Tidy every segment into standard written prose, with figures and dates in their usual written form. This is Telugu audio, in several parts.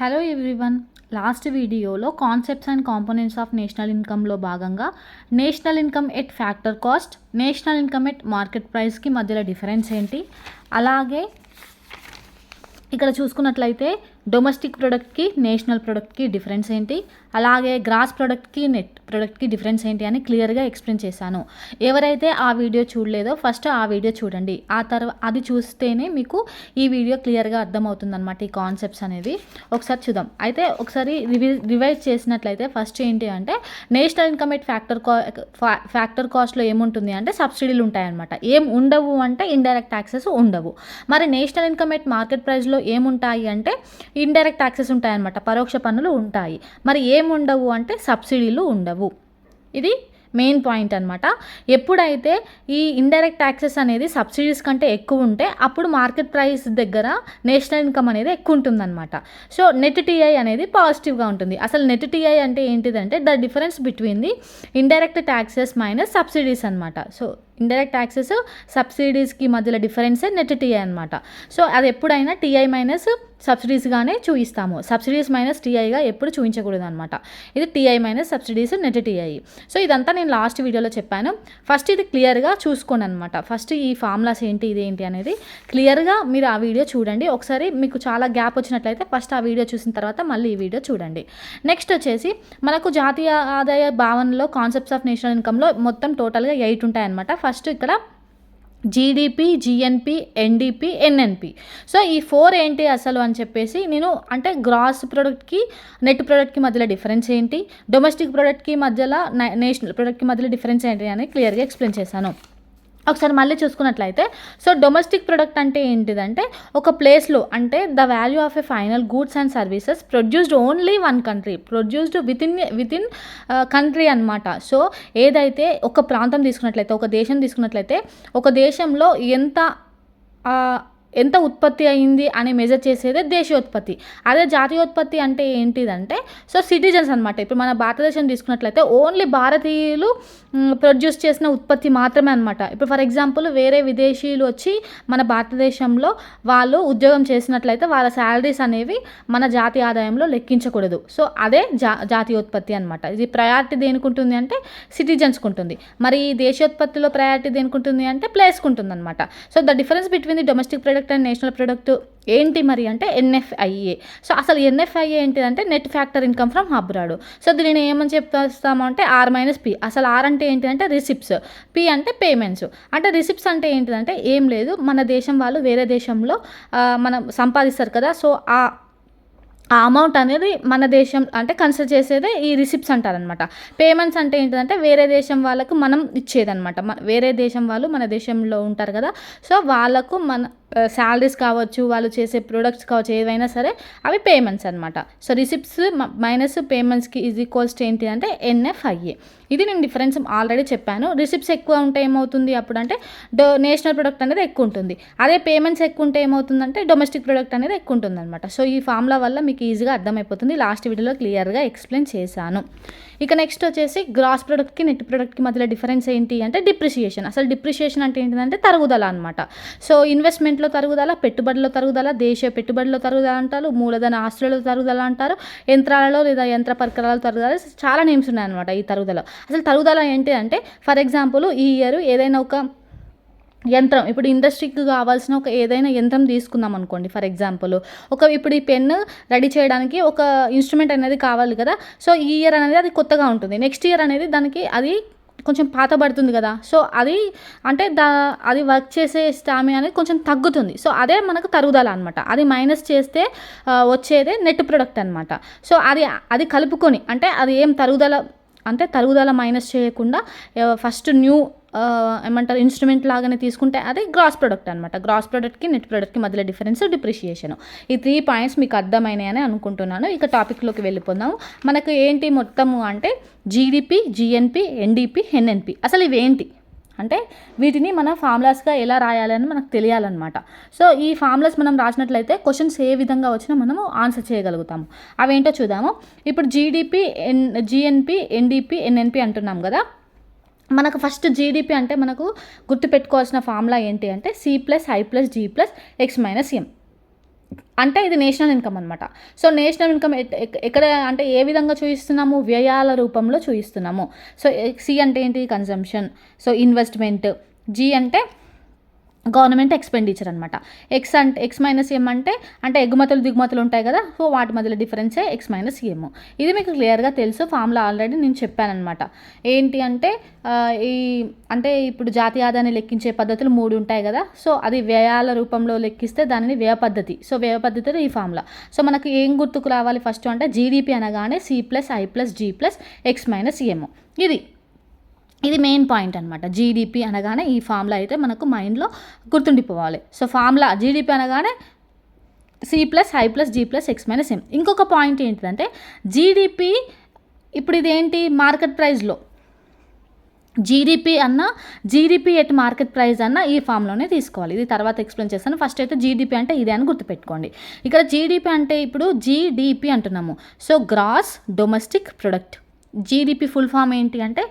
Hello everyone. లాస్ట్ వీడియోలో concepts and components of national ఇన్కమ్లో భాగంగా national income at factor cost, national income at market ప్రైస్కి మధ్యలో డిఫరెన్స్ ఏంటి, అలాగే ఇక్కడ చూసుకున్నట్లయితే డొమెస్టిక్ ప్రొడక్ట్కి నేషనల్ ప్రొడక్ట్కి డిఫరెన్స్ ఏంటి, అలాగే గ్రాస్ ప్రొడక్ట్కి నెట్ ప్రొడక్ట్కి డిఫరెన్స్ ఏంటి అని క్లియర్గా ఎక్స్ప్లెయిన్ చేశాను. ఎవరైతే ఆ వీడియో చూడలేదో ఫస్ట్ ఆ వీడియో చూడండి, ఆ తర్వాత అది చూస్తేనే మీకు ఈ వీడియో క్లియర్గా అర్థమవుతుందన్నమాట. ఈ కాన్సెప్ట్స్ అనేది ఒకసారి చూద్దాం. అయితే ఒకసారి రివైజ్ చేసినట్లయితే ఫస్ట్ ఏంటి అంటే నేషనల్ ఇన్కమ్ ఎట్ ఫ్యాక్టర్ కాస్ట్లో ఏముంటుంది అంటే సబ్సిడీలు ఉంటాయన్నమాట. ఏం ఉండవు అంటే ఇండైరెక్ట్ ట్యాక్సెస్ ఉండవు. మరి నేషనల్ ఇన్కమ్ ఎట్ మార్కెట్ ప్రైస్లో ఏముంటాయి అంటే ఇండైరెక్ట్ ట్యాక్సెస్ ఉంటాయన్నమాట, పరోక్ష పన్నులు ఉంటాయి. మరి ఏముండవు అంటే సబ్సిడీలు ఉండవు. ఇది మెయిన్ పాయింట్ అనమాట. ఎప్పుడైతే ఈ ఇండైరెక్ట్ ట్యాక్సెస్ అనేది సబ్సిడీస్ కంటే ఎక్కువ ఉంటే అప్పుడు మార్కెట్ ప్రైస్ దగ్గర నేషనల్ ఇన్కమ్ అనేది ఎక్కువ ఉంటుందన్నమాట. సో నెట్ టీఐ అనేది పాజిటివ్గా ఉంటుంది. అసలు నెట్ టీఐ అంటే ఏంటిదంటే the difference between the indirect taxes minus subsidies అనమాట. సో ఇండైరెక్ట్ ట్యాక్సెస్ సబ్సిడీస్కి మధ్యలో డిఫరెన్సే నెట్ టీఐ అనమాట. సో అది ఎప్పుడైనా టీఐ మైనస్ సబ్సిడీస్గానే చూపిస్తాము, సబ్సిడీస్ మైనస్ టీఐగా ఎప్పుడు చూపించకూడదు అనమాట. ఇది TI minus subsidies net TI. So ఇదంతా నేను లాస్ట్ వీడియోలో చెప్పాను. ఫస్ట్ ఇది క్లియర్గా చూసుకోండి అనమాట. ఫస్ట్ ఈ ఫార్ములాస్ ఏంటి ఇదేంటి అనేది క్లియర్గా మీరు ఆ వీడియో చూడండి. ఒకసారి మీకు చాలా గ్యాప్ వచ్చినట్లయితే ఫస్ట్ ఆ వీడియో చూసిన తర్వాత మళ్ళీ ఈ వీడియో చూడండి. నెక్స్ట్ వచ్చేసి మనకు జాతీయ ఆదాయ భావనలో కాన్సెప్ట్స్ ఆఫ్ నేషనల్ ఇన్కమ్లో మొత్తం టోటల్గా 8 ఉంటాయన్నమాట. ఫస్ట్ ఇక్కడ GDP, GNP, NDP, NNP. So ఈ 4 ఏంటి అసలు అని చెప్పేసి నేను అంటే గ్రాస్ ప్రొడక్ట్కి నెట్ ప్రొడక్ట్కి మధ్యలో డిఫరెన్స్ ఏంటి, డొమెస్టిక్ ప్రొడక్ట్కి మధ్యలో నేషనల్ ప్రొడక్ట్కి మధ్యలో డిఫరెన్స్ ఏంటి అని క్లియర్గా ఎక్స్ప్లెయిన్ చేశాను. ఒకసారి మళ్ళీ చూసుకున్నట్లయితే సో డొమెస్టిక్ ప్రొడక్ట్ అంటే ఏంటిదంటే ఒక ప్లేస్లో అంటే the value of a final goods and services produced only one country, produced within country అనమాట. సో ఏదైతే ఒక ప్రాంతం తీసుకున్నట్లయితే ఒక దేశం తీసుకున్నట్లయితే ఒక దేశంలో ఎంత ఉత్పత్తి అయింది అని మెజర్ చేసేదే దేశీయోత్పత్తి. అదే జాతీయోత్పత్తి అంటే ఏంటిదంటే సో సిటిజన్స్ అనమాట. ఇప్పుడు మన భారతదేశం తీసుకున్నట్లయితే ఓన్లీ భారతీయులు ప్రొడ్యూస్ చేసిన ఉత్పత్తి మాత్రమే అనమాట. ఇప్పుడు ఫర్ ఎగ్జాంపుల్ వేరే విదేశీయులు వచ్చి మన భారతదేశంలో వాళ్ళు ఉద్యోగం చేసినట్లయితే వాళ్ళ శాలరీస్ అనేవి మన జాతీయ ఆదాయంలో లెక్కించకూడదు. సో అదే జాతీయోత్పత్తి అనమాట. ఇది ప్రయారిటీ దేనికి ఉంటుంది అంటే సిటిజన్స్కి ఉంటుంది. మరి దేశీయోత్పత్తిలో ప్రయారిటీ దేనికి ఉంటుంది అంటే ప్లేస్కి ఉంటుంది అనమాట. So the difference between the domestic product and national product ఏంటి మరి అంటే ఎన్ఎఫ్ఐఏ. సో అసలు ఎన్ఎఫ్ఐఏ ఏంటిదంటే net factor income from abroad. So దీన్ని ఏమని చెప్తాము అంటే ఆర్ మైనస్ పి. అసలు ఆర్ అంటే ఏంటిదంటే రిసిప్ట్స్, పి అంటే పేమెంట్స్. అంటే రిసిప్ట్స్ అంటే ఏంటిదంటే ఏం లేదు, మన దేశం వాళ్ళు వేరే దేశంలో మనం సంపాదిస్తారు కదా, సో ఆ అమౌంట్ అనేది మన దేశం అంటే కన్సిడర్ చేసేదే ఈ రిసిప్ట్స్ అంటారనమాట. పేమెంట్స్ అంటే ఏంటంటే వేరే దేశం వాళ్ళకు మనం ఇచ్చేదనమాట. వేరే దేశం వాళ్ళు మన దేశంలో ఉంటారు కదా, సో వాళ్ళకు మన శాలరీస్ కావచ్చు, వాళ్ళు చేసే ప్రొడక్ట్స్ కావచ్చు, ఏవైనా సరే అవి పేమెంట్స్ అనమాట. సో రిసిప్ట్స్ మైనస్ పేమెంట్స్కి ఈజ్ ఈక్వల్స్ ఏంటి అంటే ఎన్ఎఫ్ఐఏ. ఇది నేను డిఫరెన్స్ ఆల్రెడీ చెప్పాను. రిసిప్ట్స్ ఎక్కువ ఉంటే ఏమవుతుంది అప్పుడు అంటే నేషనల్ ప్రొడక్ట్ అనేది ఎక్కువ ఉంటుంది. అదే పేమెంట్స్ ఎక్కువ ఉంటే ఏమవుతుందంటే డొమెస్టిక్ ప్రొడక్ట్ అనేది ఎక్కువ ఉంటుంది అనమాట. సో ఈ ఫార్ములా వల్ల మీకు ఈజీగా అర్థమైపోతుంది. లాస్ట్ వీడియోలో క్లియర్గా ఎక్స్ప్లెయిన్ చేశాను. ఇక నెక్స్ట్ వచ్చేసి గ్రాస్ ప్రొడక్ట్కి నెట్ ప్రొడక్ట్కి మధ్యలో డిఫరెన్స్ ఏంటి అంటే డిప్రిసియేషన్. అసలు డిప్రిసియేషన్ అంటే ఏంటంటే తరుగుదల అనమాట. సో ఇన్వెస్ట్మెంట్లో తరుగుదల, పెట్టుబడిలో తరుగుదల, దేశీయ పెట్టుబడిలో తరుగుదల అంటారు, మూలధన ఆస్తులలో తరుగుదల అంటారు, యంత్రాలలో లేదా యంత్ర పరికరాల తరుగుదల, చాలా నేమ్స్ ఉన్నాయన్నమాట ఈ తరుగుదల. అసలు తరుగుదల ఏంటి అంటే ఫర్ ఎగ్జాంపుల్ ఈ ఇయర్ ఏదైనా ఒక యంత్రం, ఇప్పుడు ఇండస్ట్రీకి కావాల్సిన ఒక ఏదైనా యంత్రం తీసుకుందాం అనుకోండి. ఫర్ ఎగ్జాంపుల్ ఇప్పుడు ఈ పెన్ రెడీ చేయడానికి ఒక ఇన్స్ట్రుమెంట్ అనేది కావాలి కదా, సో ఈ ఇయర్ అనేది అది కొత్తగా ఉంటుంది. నెక్స్ట్ ఇయర్ అనేది దానికి అది కొంచెం పాత పడుతుంది కదా, సో అది అంటే అది వర్క్ చేసే స్టామినా అనేది కొంచెం తగ్గుతుంది. సో అదే మనకు తరుగుదల అనమాట. అది మైనస్ చేస్తే వచ్చేదే నెట్ ప్రొడక్ట్ అనమాట. సో అది కలుపుకొని అంటే అది ఏం తరుగుదల మైనస్ చేయకుండా ఫస్ట్ న్యూ ఏమంటారు ఇన్స్ట్రుమెంట్ లాగానే తీసుకుంటే అది గ్రాస్ ప్రొడక్ట్ అనమాట. గ్రాస్ ప్రొడక్ట్కి నెట్ ప్రొడక్ట్కి మధ్యలో డిఫరెన్స్ డిప్రిషియేషన్. ఈ 3 పాయింట్స్ మీకు అర్థమైనాయని అనుకుంటున్నాను. ఇక టాపిక్లోకి వెళ్ళిపోదాము. మనకు ఏంటి మొత్తము అంటే జీడిపి, జిఎన్పి, ఎన్డిపి, ఎన్ఎన్పి. అసలు ఇవేంటి అంటే వీటిని మన ఫార్ములాస్గా ఎలా రాయాలని మనకు తెలియాలన్నమాట. సో ఈ ఫార్ములాస్ మనం రాసినట్లయితే క్వశ్చన్స్ ఏ విధంగా వచ్చినా మనము ఆన్సర్ చేయగలుగుతాము. అవేంటో చూద్దాము. ఇప్పుడు జీడిపి, జిఎన్పి, ఎన్డిపి, ఎన్ఎన్పి అంటున్నాం కదా. మనకు ఫస్ట్ జీడిపి అంటే మనకు గుర్తుపెట్టుకోవాల్సిన ఫార్ములా ఏంటి అంటే C plus I plus G plus X minus M. అంటే ఇది నేషనల్ ఇన్కమ్ అనమాట. సో నేషనల్ ఇన్కమ్ ఎక్కడ అంటే ఏ విధంగా చూపిస్తున్నాము, వ్యయాల రూపంలో చూపిస్తున్నాము. సో సి అంటే ఏంటి, కన్జంప్షన్. So investment. జీ అంటే గవర్నమెంట్ ఎక్స్పెండిచర్ అనమాట. ఎక్స్ మైనస్ ఎం అంటే ఎగుమతులు దిగుమతులు ఉంటాయి కదా, సో వాటి మధ్యలో డిఫరెన్సే ఎక్స్ మైనస్ ఎమ్. ఇది మీకు క్లియర్గా తెలుసు, ఫార్ములా ఆల్రెడీ నేను చెప్పానమాట. ఏంటి అంటే ఇప్పుడు జాతీయ ఆదాయాన్ని లెక్కించే పద్ధతులు 3 ఉంటాయి కదా, సో అది వ్యయాల రూపంలో లెక్కిస్తే దానిని వ్యయ పద్ధతి. సో వ్యయ పద్ధతిలో ఈ ఫార్ములా. సో మనకు ఏం గుర్తుకు రావాలి ఫస్ట్ అంటే జీడిపి అనగానే C+I+G+X-M. ఇది మెయిన్ పాయింట్ అనమాట. జీడిపి అనగానే ఈ ఫార్ములా అయితే మనకు మైండ్లో గుర్తుండిపోవాలి. సో ఫార్ములా జీడిపి అనగానే C+I+G+X-M. ఇంకొక పాయింట్ ఏంటిదంటే జీడిపి ఇప్పుడు ఇదేంటి, మార్కెట్ ప్రైస్లో జీడిపి ఎట్ మార్కెట్ ప్రైస్ అన్న ఈ ఫామ్లోనే తీసుకోవాలి. ఇది తర్వాత ఎక్స్ప్లెయిన్ చేస్తాను. ఫస్ట్ అయితే జీడిపి అంటే ఇదే అని గుర్తుపెట్టుకోండి. ఇక్కడ జీడిపి అంటే ఇప్పుడు జీడిపి అంటున్నాము. So gross domestic product. GDP full form ఏంటి అంటే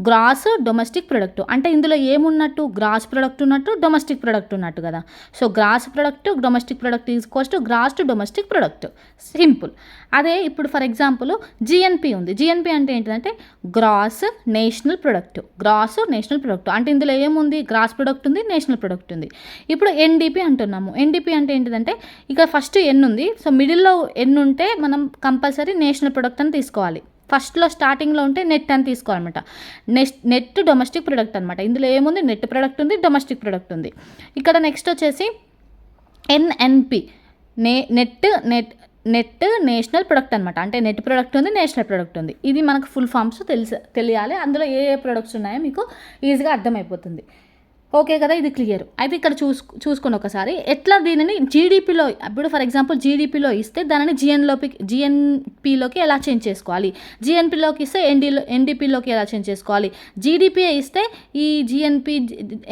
గ్రాస్ డొమెస్టిక్ ప్రొడక్ట్. అంటే ఇందులో ఏమున్నట్టు, గ్రాస్ ప్రొడక్ట్ ఉన్నట్టు, డొమెస్టిక్ ప్రొడక్ట్ ఉన్నట్టు కదా. So gross product domestic product equals to gross to domestic product. Simple. అదే ఇప్పుడు ఫర్ ఎగ్జాంపుల్ జిఎన్పి ఉంది. జిఎన్పి అంటే ఏంటంటే గ్రాస్ నేషనల్ ప్రొడక్ట్. అంటే ఇందులో ఏముంది, గ్రాస్ ప్రొడక్ట్ ఉంది, నేషనల్ ప్రొడక్ట్ ఉంది. ఇప్పుడు ఎన్డిపి అంటున్నాము. ఎన్డిపి అంటే ఏంటిదంటే ఇక్కడ ఫస్ట్ ఎన్ ఉంది. సో మిడిల్లో ఎన్ ఉంటే మనం కంపల్సరీ నేషనల్ ప్రొడక్ట్ అని తీసుకోవాలి. ఫస్ట్లో స్టార్టింగ్లో ఉంటే నెట్ అని తీసుకోవాలన్నమాట. నెట్ డొమెస్టిక్ ప్రొడక్ట్ అనమాట. ఇందులో ఏముంది, నెట్ ప్రొడక్ట్ ఉంది, డొమెస్టిక్ ప్రొడక్ట్ ఉంది. ఇక్కడ నెక్స్ట్ వచ్చేసి ఎన్ఎన్పి, నెట్ నేషనల్ ప్రొడక్ట్ అనమాట. అంటే నెట్ ప్రొడక్ట్ ఉంది, నేషనల్ ప్రొడక్ట్ ఉంది. ఇది మనకు ఫుల్ ఫామ్స్ తెలియాలి. అందులో ఏ ప్రొడక్ట్స్ ఉన్నాయో మీకు ఈజీగా అర్థమైపోతుంది. ఓకే కదా, ఇది క్లియర్. అయితే ఇక్కడ చూసుకొని ఒకసారి ఎట్లా దీనిని జీడిపిలో, ఇప్పుడు ఫర్ ఎగ్జాంపుల్ జీడిపిలో ఇస్తే దానిని జిఎన్పిలోకి ఎలా చేంజ్ చేసుకోవాలి, జిఎన్పిలోకి ఇస్తే ఎన్డిపిలోకి ఎలా చేంజ్ చేసుకోవాలి, జీడిపి ఇస్తే ఈ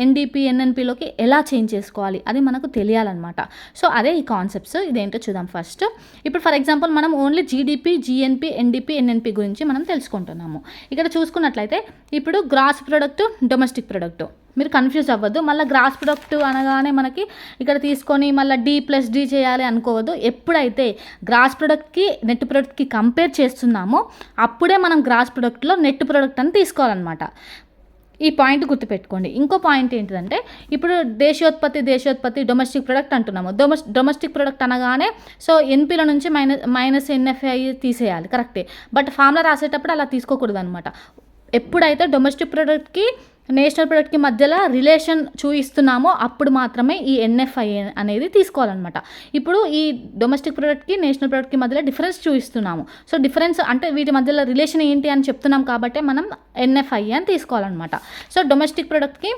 ఎన్డిపి ఎన్ఎన్పిలోకి ఎలా చేంజ్ చేసుకోవాలి, అది మనకు తెలియాలన్నమాట. సో అదే ఈ కాన్సెప్ట్స్. ఇదేంటో చూద్దాం ఫస్ట్. ఇప్పుడు ఫర్ ఎగ్జాంపుల్ మనం only GDP, GNP, NDP, NNP గురించి మనం తెలుసుకుంటున్నాము. ఇక్కడ చూసుకున్నట్లయితే ఇప్పుడు గ్రాస్ ప్రొడక్ట్, డొమెస్టిక్ ప్రొడక్ట్, మీరు కన్ఫ్యూజ్ అవ్వద్దు. మళ్ళీ గ్రాస్ ప్రొడక్ట్ అనగానే మనకి ఇక్కడ తీసుకొని మళ్ళీ D+D చేయాలి అనుకోవద్దు. ఎప్పుడైతే గ్రాస్ ప్రొడక్ట్కి నెట్ ప్రొడక్ట్కి కంపేర్ చేస్తున్నామో అప్పుడే మనం గ్రాస్ ప్రొడక్ట్లో నెట్ ప్రొడక్ట్ అని తీసుకోవాలన్నమాట. ఈ పాయింట్ గుర్తుపెట్టుకోండి. ఇంకో పాయింట్ ఏంటిదంటే ఇప్పుడు దేశీయోత్పత్తి డొమెస్టిక్ ప్రొడక్ట్ అంటున్నాము. డొమెస్టిక్ ప్రొడక్ట్ అనగానే సో ఎన్పిల నుంచి మైనస్ ఎన్ఎఫ్ఐ తీసేయాలి, కరెక్టే. బట్ ఫార్ములా రాసేటప్పుడు అలా తీసుకోకూడదు అనమాట. ఎప్పుడైతే డొమెస్టిక్ ప్రొడక్ట్కి నేషనల్ ప్రొడక్ట్కి మధ్యలో రిలేషన్ చూపిస్తున్నామో అప్పుడు మాత్రమే ఈ ఎన్ఎఫ్ఐ అనేది తీసుకోవాలన్నమాట. ఇప్పుడు ఈ డొమెస్టిక్ ప్రొడక్ట్కి నేషనల్ ప్రొడక్ట్కి మధ్యలో డిఫరెన్స్ చూపిస్తున్నాము. సో డిఫరెన్స్ అంటే వీటి మధ్యలో రిలేషన్ ఏంటి అని చెప్తున్నాం కాబట్టి మనం ఎన్ఎఫ్ఐ అని తీసుకోవాలన్నమాట. సో డొమెస్టిక్ ప్రొడక్ట్కి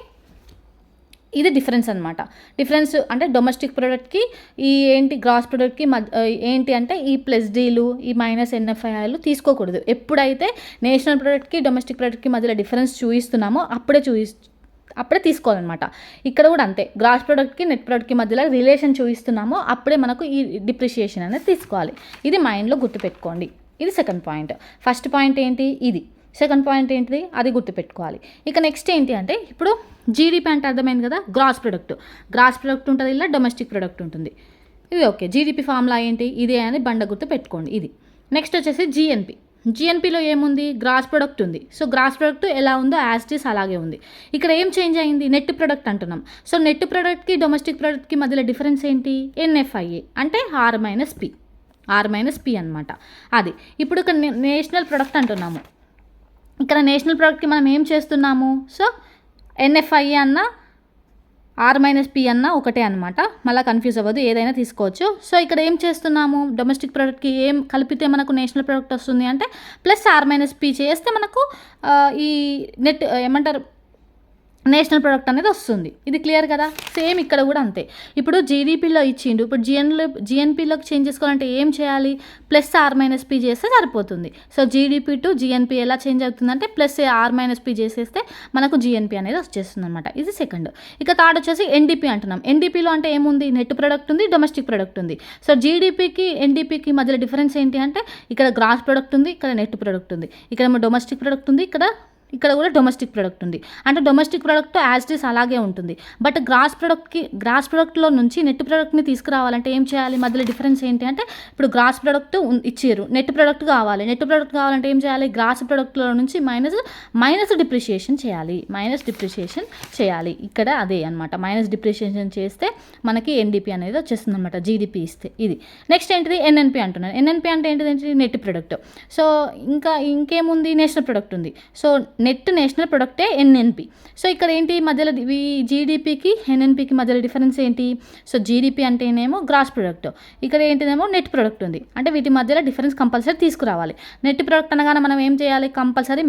ఇది డిఫరెన్స్ అనమాట. డిఫరెన్స్ అంటే డొమెస్టిక్ ప్రొడక్ట్కి గ్రాస్ ప్రొడక్ట్కి ఏంటి అంటే ఈ +Dలు, ఈ -NFIలు తీసుకోకూడదు. ఎప్పుడైతే నేషనల్ ప్రొడక్ట్కి డొమెస్టిక్ ప్రొడక్ట్కి మధ్యలో డిఫరెన్స్ చూపిస్తున్నామో అప్పుడే తీసుకోవాలన్నమాట. ఇక్కడ కూడా అంతే, గ్రాస్ ప్రొడక్ట్కి నెట్ ప్రొడక్ట్కి మధ్యలో రిలేషన్ చూపిస్తున్నామో అప్పుడే మనకు ఈ డిప్రిషియేషన్ అనేది తీసుకోవాలి. ఇది మైండ్లో గుర్తుపెట్టుకోండి. ఇది సెకండ్ పాయింట్. ఫస్ట్ పాయింట్ ఏంటి, ఇది. సెకండ్ పాయింట్ ఏంటిది, అది గుర్తుపెట్టుకోవాలి. ఇక నెక్స్ట్ ఏంటి అంటే ఇప్పుడు జీడిపి అంటే అర్థమైంది కదా, గ్రాస్ ప్రొడక్ట్ ఉంటుంది, ఇలా డొమెస్టిక్ ప్రొడక్ట్ ఉంటుంది. ఇది ఓకే. జీడిపి ఫార్ములా ఏంటి, ఇదే అని బండ గుర్తు పెట్టుకోండి. ఇది నెక్స్ట్ వచ్చేసి జిఎన్పిలో ఏముంది, గ్రాస్ ప్రొడక్ట్ ఉంది. సో గ్రాస్ ప్రొడక్ట్ ఎలా ఉందో యాజ్ ఇట్ ఈస్ అలాగే ఉంది. ఇక్కడ ఏం చేంజ్ అయింది, నెట్ ప్రొడక్ట్ అంటున్నాం. సో నెట్ ప్రొడక్ట్కి డొమెస్టిక్ ప్రొడక్ట్కి మధ్యలో డిఫరెన్స్ ఏంటి, ఎన్ఎఫ్ఐఏ అంటే R-P అనమాట. అది ఇప్పుడు ఇక్కడ నేషనల్ ప్రొడక్ట్ అంటున్నాము. ఇక్కడ నేషనల్ ప్రొడక్ట్కి మనం ఏం చేస్తున్నాము, సో ఎన్ఎఫ్ఐఏ అన్న R-P అన్న ఒకటే అనమాట. మళ్ళీ కన్ఫ్యూజ్ అవ్వదు, ఏదైనా తీసుకోవచ్చు. సో ఇక్కడ ఏం చేస్తున్నాము, డొమెస్టిక్ ప్రొడక్ట్కి ఏం కలిపితే మనకు నేషనల్ ప్రొడక్ట్ వస్తుంది అంటే +R-P చేస్తే మనకు ఈ నెట్ ఏమంటారు నేషనల్ ప్రొడక్ట్ అనేది వస్తుంది. ఇది క్లియర్ కదా. సేమ్ ఇక్కడ కూడా అంతే. ఇప్పుడు జీడిపిలో ఇచ్చిండు, ఇప్పుడు జిఎన్పిలోకి చేంజ్ చేసుకోవాలంటే ఏం చేయాలి, +R-P చేస్తే సరిపోతుంది. సో జీడిపి టు జిఎన్పి ఎలా చేంజ్ అవుతుందంటే +R-P చేసేస్తే మనకు జిఎన్పి అనేది వచ్చేస్తుంది అనమాట. ఇది సెకండ్. ఇక థర్డ్ వచ్చేసి ఎన్డిపి అంటున్నాం. ఎన్డిపిలో అంటే ఏముంది, నెట్ ప్రొడక్ట్ ఉంది, డొమెస్టిక్ ప్రొడక్ట్ ఉంది. సో జీడిపికి ఎన్డిపికి మధ్యలో డిఫరెన్స్ ఏంటి అంటే ఇక్కడ గ్రాస్ ప్రొడక్ట్ ఉంది, ఇక్కడ నెట్ ప్రొడక్ట్ ఉంది, ఇక్కడ డొమెస్టిక్ ప్రొడక్ట్ ఉంది, ఇక్కడ ఇక్కడ కూడా డొమెస్టిక్ ప్రొడక్ట్ ఉంది. అంటే domestic product as it is అలాగే ఉంటుంది. బట్ గ్రాస్ ప్రొడక్ట్లో నుంచి నెట్ ప్రొడక్ట్ని తీసుకురావాలంటే ఏం చేయాలి? మధ్యలో డిఫరెన్స్ ఏంటి అంటే ఇప్పుడు గ్రాస్ ప్రొడక్ట్ ఇచ్చారు, నెట్ ప్రొడక్ట్ కావాలంటే ఏం చేయాలి? గ్రాస్ ప్రొడక్ట్లో నుంచి మైనస్ డిప్రిషియేషన్ చేయాలి. ఇక్కడ అదే అనమాట, మైనస్ డిప్రిషియేషన్ చేస్తే మనకి ఎన్డిపి అనేది వచ్చేస్తుంది అనమాట, జీడిపి ఇస్తే. ఇది నెక్స్ట్ ఏంటిది? ఎన్ఎన్పి అంటున్నాను. ఎన్ఎన్పి అంటే ఏంటిది? Net product. సో ఇంకేముంది? నేషనల్ ప్రొడక్ట్ ఉంది. సో నెట్ నేషనల్ ప్రొడక్టే ఎన్ఎన్పి. సో ఇక్కడ ఏంటి మధ్యలో జీడిపికి ఎన్ఎన్పికి మధ్యలో డిఫరెన్స్ ఏంటి? సో జీడిపి అంటేనేమో గ్రాస్ ప్రొడక్ట్, ఇక్కడ ఏంటిదేమో నెట్ ప్రొడక్ట్ ఉంది. అంటే వీటి మధ్యలో డిఫరెన్స్ కంపల్సరీ తీసుకురావాలి. నెట్ ప్రొడక్ట్ అనగానే మనం ఏం చేయాలి? కంపల్సరీ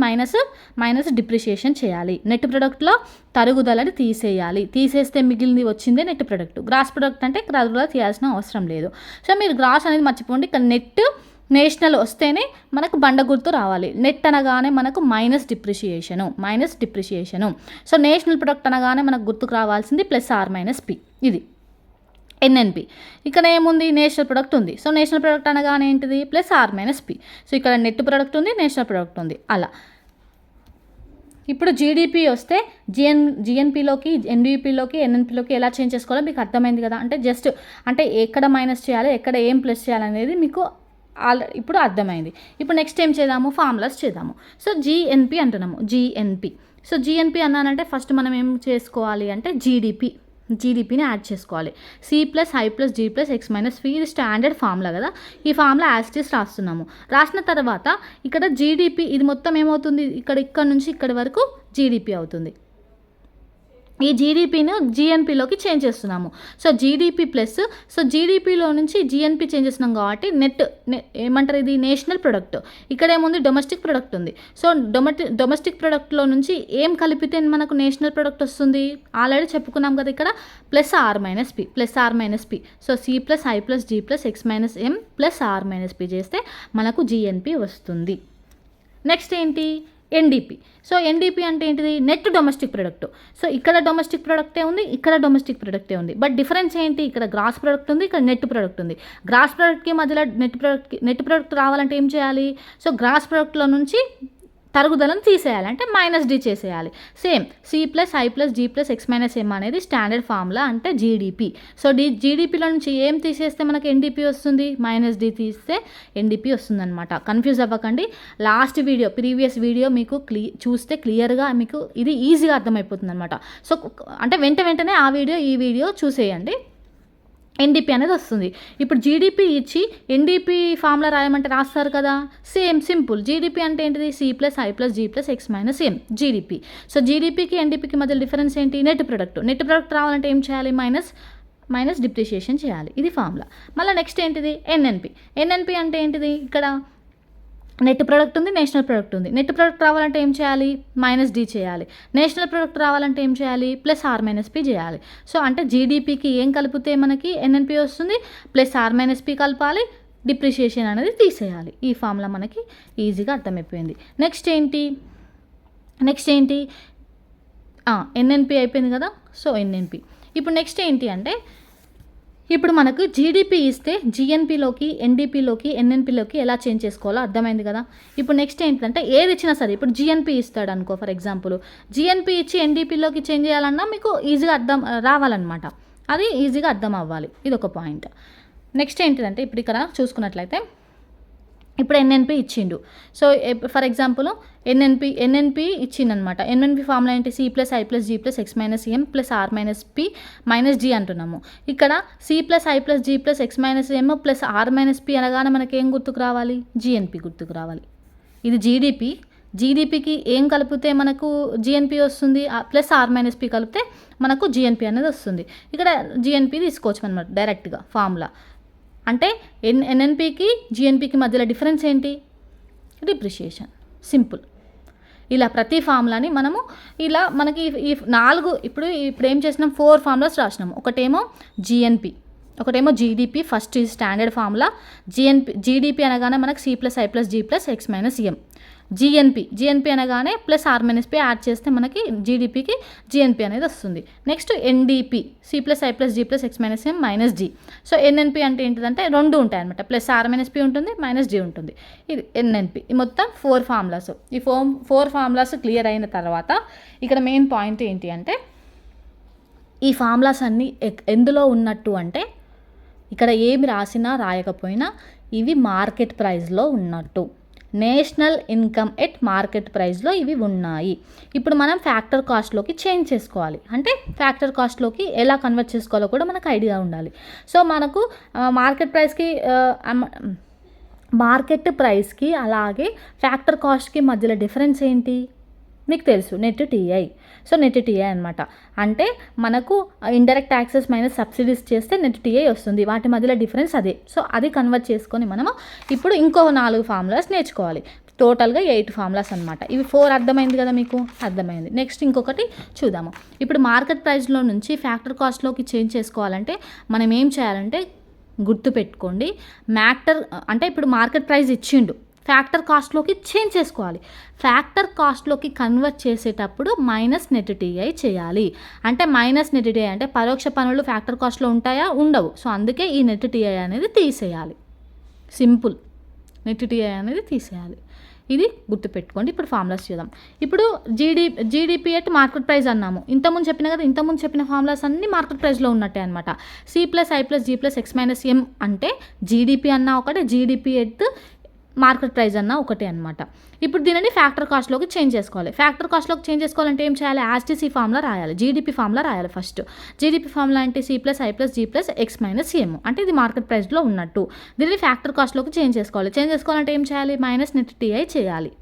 మైనస్ డిప్రిషియేషన్ చేయాలి. నెట్ ప్రొడక్ట్లో తరుగుదలని తీసేస్తే మిగిలింది వచ్చిందే నెట్ ప్రొడక్ట్. గ్రాస్ ప్రొడక్ట్ అంటే తరుగుదల తీయాల్సిన అవసరం లేదు. సో మీరు గ్రాస్ అనేది మర్చిపోండి. ఇక్కడ నెట్ నేషనల్ వస్తేనే మనకు బండ గుర్తు రావాలి. నెట్ అనగానే మనకు minus depreciation. So national product అనగానే మనకు గుర్తుకు రావాల్సింది +R-P. ఇది ఎన్ఎన్పి. ఇక్కడ ఏముంది? నేషనల్ ప్రొడక్ట్ ఉంది. సో నేషనల్ ప్రొడక్ట్ అనగానే ఏంటిది? +R-P. సో ఇక్కడ నెట్ ప్రొడక్ట్ ఉంది, నేషనల్ ప్రొడక్ట్ ఉంది. అలా ఇప్పుడు జీడిపి వస్తే జిఎన్పిలోకి, ఎన్డిపిలోకి, ఎన్ఎన్పిలోకి ఎలా చేంజ్ చేసుకోవాలో మీకు అర్థమైంది కదా. అంటే ఎక్కడ మైనస్ చేయాలి, ఎక్కడ ఏం ప్లస్ చేయాలనేది మీకు ఇప్పుడు అర్థమైంది. ఇప్పుడు నెక్స్ట్ ఏం చేద్దాము? ఫార్ములాస్ చేద్దాము. సో జిఎన్పి అంటున్నాము. సో జిఎన్పి అన్నానంటే ఫస్ట్ మనం ఏం చేసుకోవాలి అంటే జీడిపిని యాడ్ చేసుకోవాలి. C+I+G+X-P ఇది స్టాండర్డ్ ఫార్ములా కదా. ఈ ఫార్ములా యాజ్ ఇట్ ఈస్ రాసిన తర్వాత ఇక్కడ జీడిపి ఇది మొత్తం ఏమవుతుంది? ఇక్కడ నుంచి ఇక్కడి వరకు జీడిపి అవుతుంది. ఈ జీడిపిని జిఎన్పిలోకి చేంజ్ చేస్తున్నాము. సో జీడిపి ప్లస్, సో జీడిపిలో నుంచి జిఎన్పి చేంజ్ చేస్తున్నాం కాబట్టి నెట్ ఏమంటారు? ఇది నేషనల్ ప్రొడక్ట్. ఇక్కడ ఏముంది? డొమెస్టిక్ ప్రొడక్ట్ ఉంది. సో డొమెస్టిక్ ప్రొడక్ట్లో నుంచి ఏం కలిపితే మనకు నేషనల్ ప్రొడక్ట్ వస్తుంది? ఆల్రెడీ చెప్పుకున్నాం కదా ఇక్కడ +R-P. సో C+I+G+X-M చేస్తే మనకు జిఎన్పి వస్తుంది. నెక్స్ట్ ఏంటి? ఎన్డిపి. సో ఎన్డిపి అంటే ఏంటిది? Net domestic product. సో ఇక్కడ డొమెస్టిక్ ప్రొడక్టే ఉంది, ఇక్కడ డొమెస్టిక్ ప్రొడక్టే ఉంది. బట్ డిఫరెన్స్ ఏంటి? ఇక్కడ గ్రాస్ ప్రొడక్ట్ ఉంది, ఇక్కడ నెట్ ప్రొడక్ట్ ఉంది. గ్రాస్ ప్రొడక్ట్కి మధ్యలో నెట్ ప్రొడక్ట్ రావాలంటే ఏం చేయాలి? సో గ్రాస్ ప్రొడక్ట్లో నుంచి తరుగుదలను తీసేయాలి, అంటే -D చేసేయాలి. సేమ్ C+I+G+X-M అనేది స్టాండర్డ్ ఫార్ములా, అంటే జీడిపి. సో జీడిపిలో నుంచి ఏం తీసేస్తే మనకి ఎన్డిపి వస్తుంది? -D తీస్తే ఎన్డిపి వస్తుంది అనమాట. కన్ఫ్యూజ్ అవ్వకండి. ప్రీవియస్ వీడియో మీకు చూస్తే క్లియర్గా మీకు ఇది ఈజీగా అర్థమైపోతుంది అనమాట. సో అంటే వెంటనే ఈ వీడియో చూసేయండి, ఎన్డిపి అనేది వస్తుంది. ఇప్పుడు జీడిపి ఇచ్చి ఎన్డిపి ఫార్ములా రాయమంటే రాస్తారు కదా. సింపుల్. జీడిపి అంటే ఏంటిది? C+I+G+X-M GDP. సో జీడిపికి ఎన్డిపికి మధ్య డిఫరెన్స్ ఏంటి? నెట్ ప్రొడక్ట్ రావాలంటే ఏం చేయాలి? మైనస్ డిప్రిషియేషన్ చేయాలి. ఇది ఫార్ములా. మళ్ళీ నెక్స్ట్ ఏంటిది? ఎన్ఎన్పి అంటే ఏంటిది? ఇక్కడ నెట్ ప్రొడక్ట్ ఉంది, నేషనల్ ప్రొడక్ట్ ఉంది. నెట్ ప్రొడక్ట్ రావాలంటే ఏం చేయాలి? -D చేయాలి. నేషనల్ ప్రొడక్ట్ రావాలంటే ఏం చేయాలి? +R-P చేయాలి. సో అంటే జీడిపికి ఏం కలిపితే మనకి ఎన్ఎన్పి వస్తుంది? +R-P కలపాలి, డిప్రిషియేషన్ అనేది తీసేయాలి. ఈ ఫార్ములా మనకి ఈజీగా అర్థమైపోయింది. నెక్స్ట్ ఏంటి? ఎన్ఎన్పి అయిపోయింది కదా. So NNP. ఇప్పుడు నెక్స్ట్ ఏంటి అంటే ఇప్పుడు మనకు జీడిపి ఇస్తే జిఎన్పిలోకి, ఎన్డిపిలోకి, ఎన్ఎన్పిలోకి ఎలా చేంజ్ చేసుకోవాలో అర్థమైంది కదా. ఇప్పుడు నెక్స్ట్ ఏంటంటే ఏది ఇచ్చినా సరే, ఇప్పుడు జిఎన్పి ఇస్తాడు అనుకో, ఫర్ ఎగ్జాంపుల్ జిఎన్పి ఇచ్చి ఎన్డిపిలోకి చేంజ్ చేయాలన్నా మీకు ఈజీగా అర్థం రావాలన్నమాట. అది ఈజీగా అర్థం అవ్వాలి. ఇది ఒక పాయింట్. నెక్స్ట్ ఏంటిదంటే ఇప్పుడు ఇక్కడ చూసుకున్నట్లయితే ఇప్పుడు ఎన్ఎన్పి ఇచ్చిండు. సో ఫర్ ఎగ్జాంపుల్ ఎన్ఎన్పి ఇచ్చిందనమాట. ఎన్ఎన్పి ఫార్ములా ఏంటి? C+I+G+X-M +R-P -D అంటున్నాము. ఇక్కడ C+I+G+X-M +R-P అనగానే మనకి ఏం గుర్తుకు రావాలి? జిఎన్పి గుర్తుకు రావాలి. ఇది జీడిపికి ఏం కలిపితే మనకు జిఎన్పి వస్తుంది? +R-P కలిపితే మనకు జిఎన్పి అనేది వస్తుంది. ఇక్కడ జిఎన్పి తీసుకోవచ్చు అనమాట డైరెక్ట్గా ఫార్ములా. అంటే ఎన్ఎన్పికి జిఎన్పికి మధ్యలో డిఫరెన్స్ ఏంటి? డిప్రిషియేషన్. సింపుల్. ఇలా ప్రతి ఫార్ములాని మనము ఇలా మనకి ఈ 4 ఇప్పుడు ఏం చేసినాం? 4 ఫార్ములాస్ రాసినాము. ఒకటేమో జిఎన్పి, ఒకటేమో జీడిపి. ఫస్ట్ ఈ స్టాండర్డ్ ఫార్ములా జీడిపి అనగానే మనకు C+I+G+X-M. జిఎన్పి అనగానే plus R minus P add చేస్తే మనకి జీడిపికి జిఎన్పి అనేది వస్తుంది. Next NDP C plus I plus G plus X minus M minus G. So NNP అంటే ఏంటిదంటే రెండు ఉంటాయి అనమాట, ప్లస్ ఆర్ మైనస్ పి ఉంటుంది, మైనస్ జీ ఉంటుంది. ఇది ఎన్ఎన్పి. ఈ మొత్తం 4 ఫార్ములాస్. ఈ 4 ఫార్ములాస్ క్లియర్ అయిన తర్వాత ఇక్కడ మెయిన్ పాయింట్ ఏంటి అంటే ఈ ఫార్ములాస్ అన్నీ ఎందులో ఉన్నట్టు అంటే ఇక్కడ ఏమి రాసినా రాయకపోయినా ఇవి మార్కెట్ ప్రైస్లో ఉన్నట్టు. నేషనల్ ఇన్కమ్ ఎట్ మార్కెట్ ప్రైస్లో ఇవి ఉన్నాయి. ఇప్పుడు మనం ఫ్యాక్టర్ కాస్ట్లోకి చేంజ్ చేసుకోవాలి. అంటే ఫ్యాక్టర్ కాస్ట్లోకి ఎలా కన్వర్ట్ చేసుకోవాలో కూడా మనకు ఐడియా ఉండాలి. సో మనకు మార్కెట్ ప్రైస్కి అలాగే ఫ్యాక్టర్ కాస్ట్కి మధ్యలో డిఫరెన్స్ ఏంటి మీకు తెలుసు, net TI. So net TI అనమాట. అంటే మనకు ఇండైరెక్ట్ ట్యాక్సెస్ మైనస్ సబ్సిడీస్ చేస్తే నెట్ టీఐ వస్తుంది. వాటి మధ్యలో డిఫరెన్స్ అదే. సో అది కన్వర్ట్ చేసుకొని మనము ఇప్పుడు ఇంకో 4 ఫార్ములాస్ నేర్చుకోవాలి. టోటల్గా 8 ఫార్ములాస్ అనమాట. ఇవి 4 అర్థమైంది కదా మీకు? అర్థమైంది. నెక్స్ట్ ఇంకొకటి చూద్దాము. ఇప్పుడు మార్కెట్ ప్రైస్లో నుంచి ఫ్యాక్టర్ కాస్ట్లోకి చేంజ్ చేసుకోవాలంటే మనం ఏం చేయాలంటే గుర్తుపెట్టుకోండి, అంటే ఇప్పుడు మార్కెట్ ప్రైస్ ఇచ్చిండు, ఫ్యాక్టర్ కాస్ట్లోకి చేంజ్ చేసుకోవాలి. ఫ్యాక్టర్ కాస్ట్లోకి కన్వర్ట్ చేసేటప్పుడు మైనస్ నెట్ టీఐ చేయాలి. అంటే మైనస్ నెట్ టీఐ అంటే పరోక్ష పనులు ఫ్యాక్టర్ కాస్ట్లో ఉంటాయా? ఉండవు. సో అందుకే ఈ నెట్ టీఐ అనేది తీసేయాలి. సింపుల్, నెట్ టీఐ అనేది తీసేయాలి. ఇది గుర్తుపెట్టుకోండి. ఇప్పుడు ఫార్ములాస్ చూద్దాం. ఇప్పుడు జీడిపి ఎట్ మార్కెట్ ప్రైస్ అన్నాము. ఇంతకుముందు చెప్పిన ఫార్ములాస్ అన్నీ మార్కెట్ ప్రైస్లో ఉన్నట్టే అనమాట. C plus I plus G plus X minus M అంటే జీడిపి అన్నా ఒకటే, జీడిపి ఎట్ మార్కెట్ ప్రైస్ అన్న ఒకటే అనమాట. ఇప్పుడు దీనిని ఫ్యాక్టర్ కాస్ట్లోకి చేంజ్ చేసుకోవాలి. ఫ్యాక్టర్ కాస్ట్లోకి చేంజ్ చేసుకోవాలంటే ఏం చేయాలి? యాస్టీసీ ఫార్ములా రాయాలి, జీడిపి ఫార్ములా రాయాలి ఫస్ట్. జీడిపి ఫార్ములా అంటే C plus I plus G plus X minus M, అంటే ఇది మార్కెట్ ప్రైస్లో ఉన్నట్టు. దీనిని ఫ్యాక్టర్ కాస్ట్లోకి చేంజ్ చేసుకోవాలంటే ఏం చేయాలి? మైనస్ నెట్ టీఐ చేయాలి.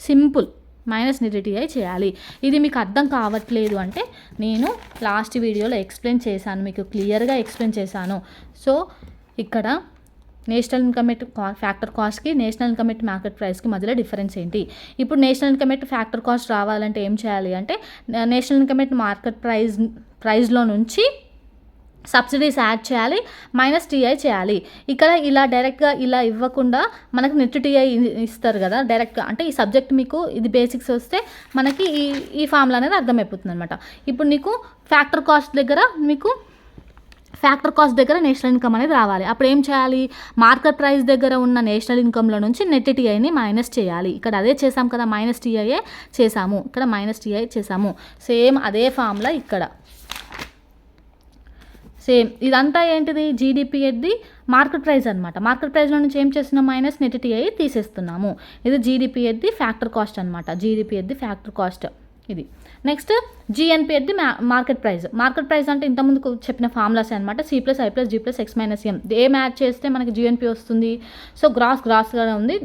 సింపుల్, మైనస్ నెట్ టీఐ చేయాలి. ఇది మీకు అర్థం కావట్లేదు అంటే నేను లాస్ట్ వీడియోలో ఎక్స్ప్లెయిన్ చేశాను, మీకు క్లియర్గా ఎక్స్ప్లెయిన్ చేశాను. సో ఇక్కడ నేషనల్ ఇన్కమ్ ఎట్ ఫ్యాక్టర్ కాస్ట్కి నేషనల్ ఇన్కమ్ ఎట్ మార్కెట్ ప్రైస్కి మధ్యలో డిఫరెన్స్ ఏంటి? ఇప్పుడు national income at factor cost రావాలంటే ఏం చేయాలి అంటే నేషనల్ ఇన్కమ్ ఎట్ మార్కెట్ ప్రైస్లో నుంచి సబ్సిడీస్ యాడ్ చేయాలి, మైనస్ టీఐ చేయాలి. ఇక్కడ ఇలా డైరెక్ట్గా ఇలా ఇవ్వకుండా మనకు నెట్ టీఐ ఇస్తారు కదా డైరెక్ట్గా. అంటే ఈ సబ్జెక్ట్ మీకు ఇది బేసిక్స్ వస్తే మనకి ఈ ఫార్ములా అనేది అర్థమైపోతుంది అనమాట. ఇప్పుడు నీకు ఫ్యాక్టర్ కాస్ట్ దగ్గర నేషనల్ ఇన్కమ్ అనేది రావాలి. అప్పుడు ఏం చేయాలి? మార్కెట్ ప్రైస్ దగ్గర ఉన్న నేషనల్ ఇన్కమ్లో నుంచి నెట్ టీఐని మైనస్ చేయాలి. ఇక్కడ అదే చేసాం కదా, మైనస్ టీఐఏ చేసాము, ఇక్కడ మైనస్ టీఐ చేసాము. సేమ్ అదే ఫార్ములా ఇక్కడ సేమ్. ఇదంతా ఏంటిది? జీడిపి ఎట్ది మార్కెట్ ప్రైస్ అనమాట. మార్కెట్ ప్రైస్లో నుంచి ఏం చేస్తున్నాం? మైనస్ నెట్ టీఐ తీసేస్తున్నాము. ఇది జీడిపి ఎట్ది ఫ్యాక్టర్ కాస్ట్ అనమాట. జీడిపి ఎట్ది ఫ్యాక్టర్ కాస్ట్ ఇది. Next GNP at the market price అంటే ఇంతకుముందు చెప్పిన ఫార్ములాస్ అనమాట. C plus I plus G plus X minus M. ఏం యాడ్ చేస్తే మనకి జిఎన్పి వస్తుంది? సో గ్రాస్గా ఉంది.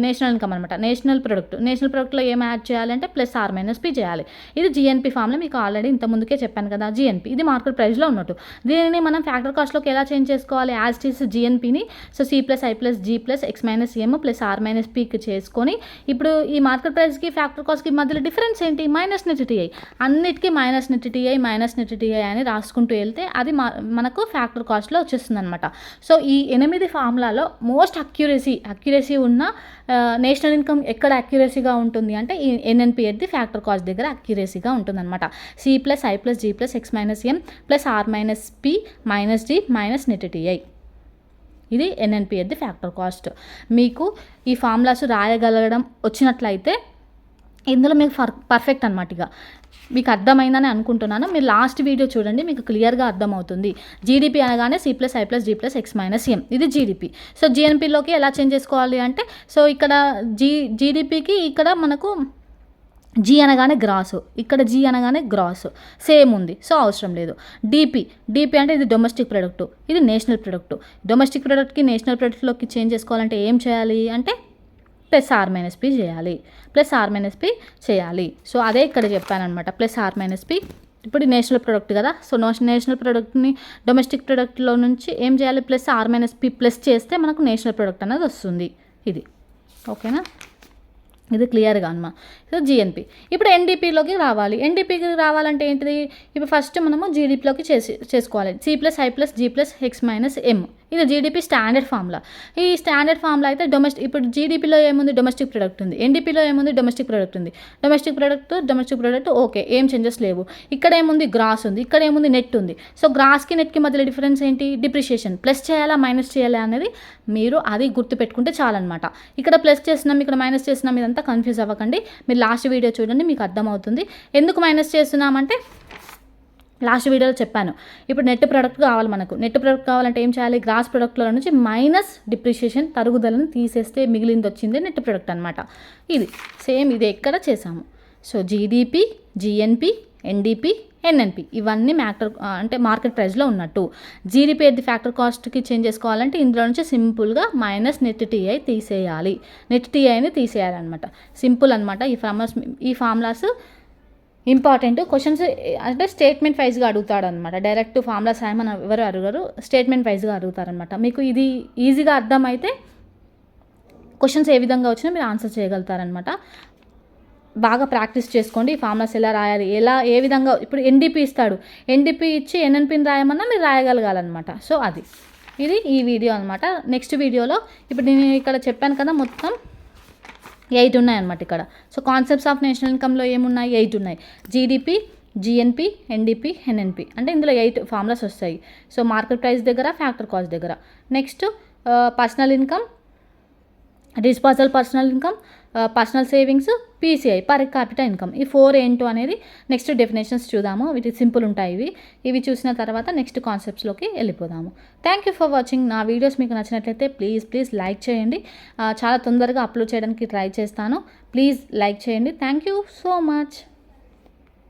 నేషనల్ ఇన్కమ్ అనమాట. నేషనల్ ప్రొడక్ట్లో ఏం యాడ్ చేయాలంటే ప్లస్ ఆర్ మైనస్ పి చేయాలి. ఇది జిఎన్పి ఫార్ములా మీకు ఆల్రెడీ ఇంతకుముందుకే చెప్పాను కదా. జిఎన్పి ఇది మార్కెట్ ప్రైస్లో ఉన్నట్టు. దీనిని మనం ఫ్యాక్టర్ కాస్ట్లోకి ఎలా చేంజ్ చేసుకోవాలి? యాజ్ టీస్ జిఎన్పిని so C plus I plus G plus X minus M plus R minus పికి చేసుకొని ఇప్పుడు ఈ మార్కెట్ ప్రైస్కి ఫ్యాక్టర్ కాస్ట్కి మధ్యలో డిఫరెన్స్ ఏంటి? Minus net TI. అన్నిటికీ మైనస్ నెట్ టీఐ అని రాసుకుంటూ వెళ్తే అది మనకు ఫ్యాక్టర్ కాస్ట్లో వచ్చేస్తుంది అనమాట. సో ఈ 8 ఫార్ములాలో మోస్ట్ అక్యురసీ ఉన్న నేషనల్ ఇన్కమ్ ఎక్కడ అక్యురసీగా ఉంటుంది అంటే ఈ NNP at the factor cost దగ్గర అక్యురసీగా ఉంటుంది అనమాట. C plus I plus G plus X minus M plus R minus P minus D minus net TI. ఇది NNP at the factor cost. మీకు ఈ ఫార్ములాస్ రాయగలగడం వచ్చినట్లయితే ఇందులో మీకు పర్ఫెక్ట్ అనమాట. ఇక మీకు అర్థమైందని అనుకుంటున్నాను. మీరు లాస్ట్ వీడియో చూడండి, మీకు క్లియర్గా అర్థమవుతుంది. జీడిపి అనగానే C plus I plus G plus X minus M, ఇది జీడిపి. సో జిఎన్పిలోకి ఎలా చేంజ్ చేసుకోవాలి అంటే సో ఇక్కడ జీడిపికి ఇక్కడ మనకు జీ అనగానే గ్రాస్, ఇక్కడ జీ అనగానే గ్రాస్ సేమ్ ఉంది. సో అవసరం లేదు. డిపి అంటే ఇది డొమెస్టిక్ ప్రొడక్ట్, ఇది నేషనల్ ప్రొడక్ట్. డొమెస్టిక్ ప్రొడక్ట్కి నేషనల్ ప్రొడక్ట్లోకి చేంజ్ చేసుకోవాలంటే ఏం చేయాలి అంటే ప్లస్ ఆర్ మైనస్ పి చేయాలి. సో అదే ఇక్కడ చెప్పాను అనమాట, ప్లస్ ఆర్ మైనస్ పి. ఇప్పుడు నేషనల్ ప్రొడక్ట్ కదా. సో నేషనల్ ప్రొడక్ట్ని డొమెస్టిక్ ప్రొడక్ట్లో నుంచి ఏం చేయాలి? Plus R minus P plus చేస్తే మనకు నేషనల్ ప్రొడక్ట్ అనేది వస్తుంది. ఇది ఓకేనా? ఇది క్లియర్గా అన్నమాట. So GNP. ఇప్పుడు ఎన్డిపిలోకి రావాలంటే ఏంటిది? ఇప్పుడు ఫస్ట్ మనము జీడిపిలోకి చేసుకోవాలి. C plus I plus G plus X minus M. ఇది జీడిపి స్టాండర్డ్ ఫార్ములా. ఈ స్టాండర్డ్ ఫార్ములా అయితే ఇప్పుడు జీడిపిలో ఏముంది, డొమెస్టిక్ ప్రొడక్ట్ ఉంది. ఎన్డీపీలో ఏముంది, డొమెస్టిక్ ప్రొడక్ట్ ఉంది. డొమెస్టిక్ ప్రొడక్ట్ ఓకే, ఏం చేంజెస్ లేవు. ఇక్కడ ఏముంది, గ్రాస్ ఉంది. ఇక్కడ ఏముంది, నెట్ ఉంది. సో గ్రాస్కి నెట్కి మధ్యలో డిఫరెన్స్ ఏంటి, డిప్రిషియేషన్. ప్లస్ చేయాలా మైనస్ చేయాలా అనేది మీరు అది గుర్తుపెట్టుకుంటే చాలన్నమాట. ఇక్కడ ప్లస్ చేస్తున్నాం, ఇక్కడ మైనస్ చేస్తున్నాం, ఇదంతా కన్ఫ్యూజ్ అవ్వకండి. మీరు లాస్ట్ వీడియో చూడండి, మీకు అర్థమవుతుంది. ఎందుకు మైనస్ చేస్తున్నామంటే లాస్ట్ వీడియోలో చెప్పాను. ఇప్పుడు నెట్ ప్రొడక్ట్ కావాలి మనకు. నెట్ ప్రొడక్ట్ కావాలంటే ఏం చేయాలి, గ్రాస్ ప్రొడక్ట్లో నుంచి మైనస్ డిప్రిషియేషన్ తరుగుదలను తీసేస్తే మిగిలింది వచ్చింది నెట్ ప్రొడక్ట్ అనమాట. ఇది సేమ్ ఇది ఎక్కడ చేసాము. So GDP, GNP, NDP, NNP ఇవన్నీ మార్కెట్ ప్రైస్లో ఉన్నట్టు. జీడిపి ఎట్ ది ఫ్యాక్టర్ కాస్ట్కి చేంజ్ చేసుకోవాలంటే ఇందులో నుంచి సింపుల్గా మైనస్ నెట్ టీఐ తీసేయాలి. నెట్ టీఐని తీసేయాలన్నమాట. సింపుల్ అనమాట. ఈ ఫార్ములాస్ ఇంపార్టెంట్. క్వశ్చన్స్ అంటే స్టేట్మెంట్ వైజ్గా అడుగుతాడు అనమాట. డైరెక్ట్ ఫార్ములాస్ ఏమని ఎవరు అడగరు, స్టేట్మెంట్ వైజ్గా అడుగుతారనమాట. మీకు ఇది ఈజీగా అర్థమైతే క్వశ్చన్స్ ఏ విధంగా వచ్చినా మీరు ఆన్సర్ చేయగలుగుతారనమాట. బాగా ప్రాక్టీస్ చేసుకోండి. ఈ ఫార్ములాస్ ఎలా రాయాలి, ఏ విధంగా. ఇప్పుడు ఎన్డీపీ ఇస్తాడు, ఎన్డీపీ ఇచ్చి ఎన్ఎన్పీని రాయమన్నా మీరు రాయగలగాలన్నమాట. సో ఇది ఈ వీడియో అనమాట. నెక్స్ట్ వీడియోలో ఇప్పుడు నేను ఇక్కడ చెప్పాను కదా, మొత్తం 8 ఉన్నాయన్నమాట ఇక్కడ. సో కాన్సెప్ట్స్ ఆఫ్ నేషనల్ ఇన్కమ్లో ఏమున్నాయి, 8 ఉన్నాయి. జీడిపి, జిఎన్పి, ఎన్డిపి, ఎన్ఎన్పి అంటే ఇందులో 8 ఫార్ములాస్ వస్తాయి. సో మార్కెట్ ప్రైస్ దగ్గర, ఫ్యాక్టర్ కాస్ట్ దగ్గర. Next personal income, disposal personal income, personal savings, PCI per capital income. ఈ 4 ఏంటో అనేది నెక్స్ట్ డెఫినేషన్స్ చూద్దాము. వీటి సింపుల్ ఉంటాయి. ఇవి చూసిన తర్వాత నెక్స్ట్ కాన్సెప్ట్స్లోకి వెళ్ళిపోదాము. Thank you for watching. నా వీడియోస్ మీకు నచ్చినట్లయితే ప్లీజ్ లైక్ చేయండి. చాలా తొందరగా అప్లోడ్ చేయడానికి ట్రై చేస్తాను. ప్లీజ్ లైక్ చేయండి. Thank you so much.